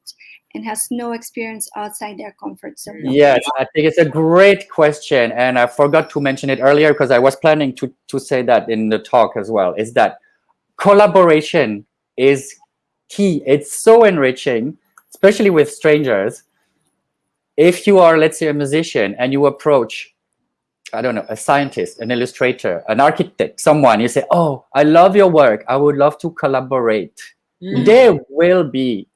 and has no experience outside their comfort zone? Yes, I think it's a great question. And I forgot to mention it earlier because I was planning to say that in the talk as well, is that collaboration is key. It's so enriching, especially with strangers. If you are, let's say, a musician and you approach, I don't know, a scientist, an illustrator, an architect, someone, you say, oh, I love your work. I would love to collaborate. They will be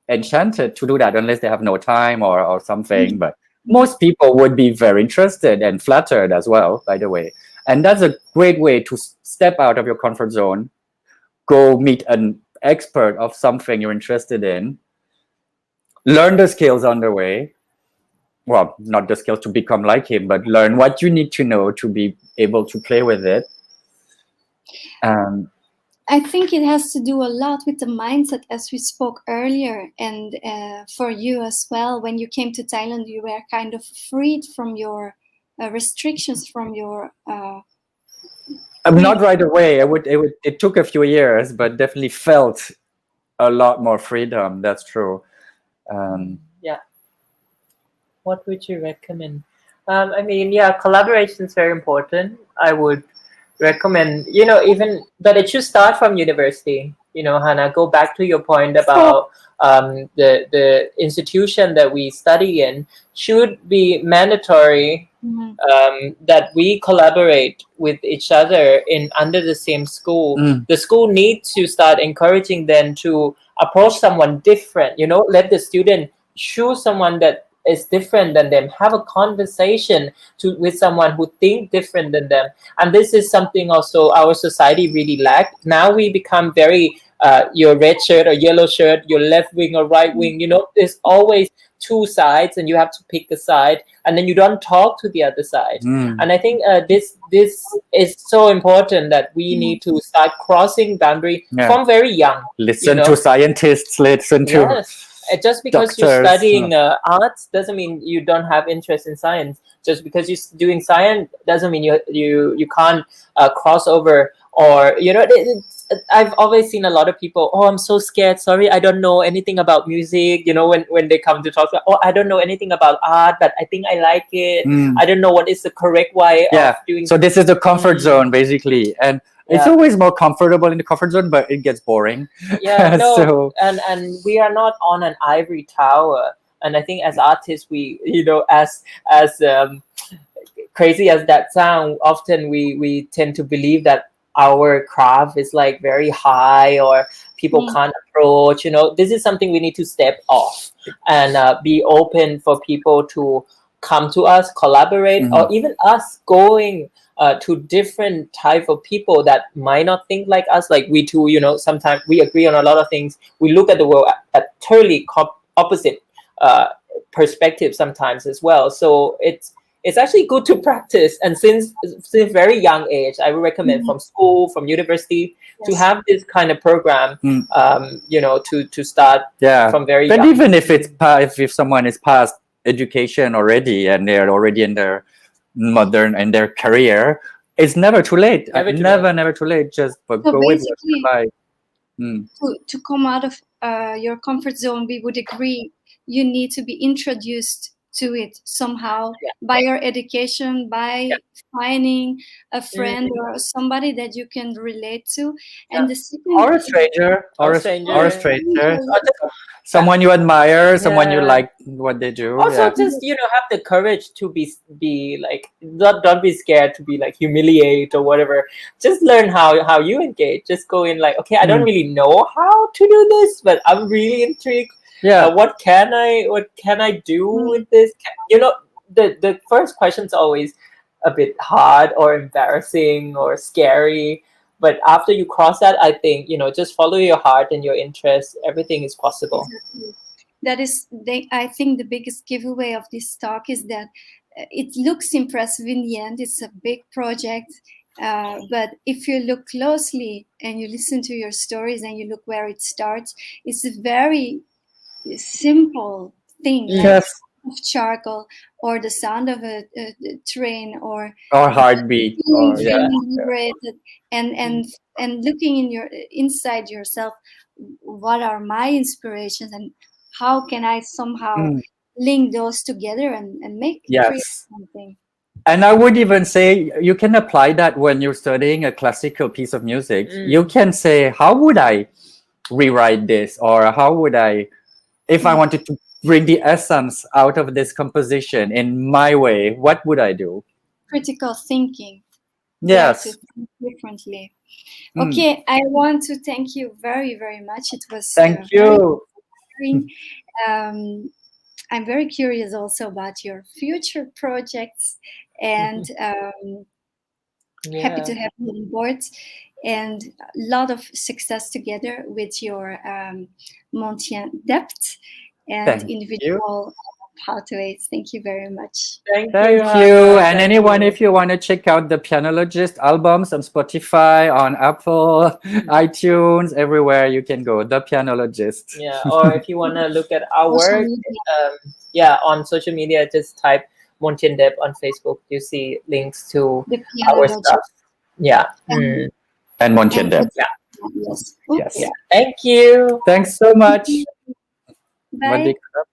enchanted to do that unless they have no time or something. But most people would be very interested and flattered as well, by the way. And that's a great way to step out of your comfort zone, go meet an expert of something you're interested in, learn the skills on the way. Well, not the skills to become like him, but learn what you need to know to be able to play with it. I I think it has to do a lot with the mindset, as we spoke earlier, and for you as well. When you came to Thailand, you were kind of freed from your restrictions, from your. Not right away. It took a few years, but definitely felt a lot more freedom. That's true. Yeah. What would you recommend? I mean, yeah, collaboration is very important. I would recommend, even, but it should start from university. Hannah, go back to your point about the institution that we study in should be mandatory. That we collaborate with each other under the same school. The school needs to start encouraging them to approach someone different. Let the student choose someone that is different than them, have a conversation with someone who think different than them. And this is something also our society really lacked. Now we become very your red shirt or yellow shirt, your left wing or right wing. There's always two sides, and you have to pick a side, and then you don't talk to the other side. And I think this is so important that we need to start crossing boundary from very young. Listen to scientists. Listen to just because doctors. You're studying arts doesn't mean you don't have interest in science. Just because you're doing science doesn't mean you can't cross over. Or I've always seen a lot of people, I'm so scared, sorry, I don't know anything about music, when they come to talk about, I don't know anything about art, but I think I like it. I don't know what is the correct way of doing. So this is the comfort zone, basically, and it's always more comfortable in the comfort zone, but it gets boring. And we are not on an ivory tower. And I think as artists, we, as crazy as that sound, often we tend to believe that our craft is like very high or people can't approach. This is something we need to step off and be open for people to come to us, collaborate, or even us going to different type of people that might not think like us, like we too. Sometimes we agree on a lot of things. We look at the world at totally opposite perspective sometimes as well. So it's actually good to practice, and since very young age, I would recommend from school, from university, to have this kind of program. To start from very young. But even if someone is past education already and they're already in their their career, it's never too late. Never too late. Just go with what you like. To come out of your comfort zone, we would agree you need to be introduced to it somehow by your education, by finding a friend or somebody that you can relate to, and the second, or a stranger, or a stranger, someone you admire, someone you like what they do. Also, just have the courage to be like, don't be scared to be like humiliate or whatever. Just learn how you engage. Just go in like, okay, I don't really know how to do this, but I'm really intrigued. What can I do with this? The first question is always a bit hard or embarrassing or scary, but after you cross that, I think just follow your heart and your interests. Everything is possible. Exactly. That is, I think the biggest giveaway of this talk is that it looks impressive in the end. It's a big project, but if you look closely and you listen to your stories and you look where it starts, it's a very simple thing, like of charcoal or the sound of a train or heartbeat, feeling liberated, and looking inside yourself. What are my inspirations, and how can I somehow link those together and make create something? And I would even say you can apply that when you're studying a classical piece of music. You can say, how would I rewrite this, or how would I, if I wanted to bring the essence out of this composition in my way, what would I do? Critical thinking. Yes. To think differently. Okay, I want to thank you very, very much. It was thank you. I'm very curious also about your future projects, and happy to have you on board, and a lot of success together with your Montien Dept and individual pathways. Thank you very much. Thank Thank you. you. Hannah. And anyone, if you want to check out the Pianologist albums on Spotify, on Apple, iTunes, everywhere you can go. The Pianologist. Yeah, or if you want to look at our Social work, media. on social media, just type Montien Dept on Facebook. You see links to The our pianologist. stuff. Yeah. And Montien Dept. Yes. Yes. Okay. Thank you. Thanks so much. Bye. สวัสดีครับ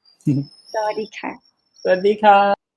Sawadee ka. สวัสดีค่ะ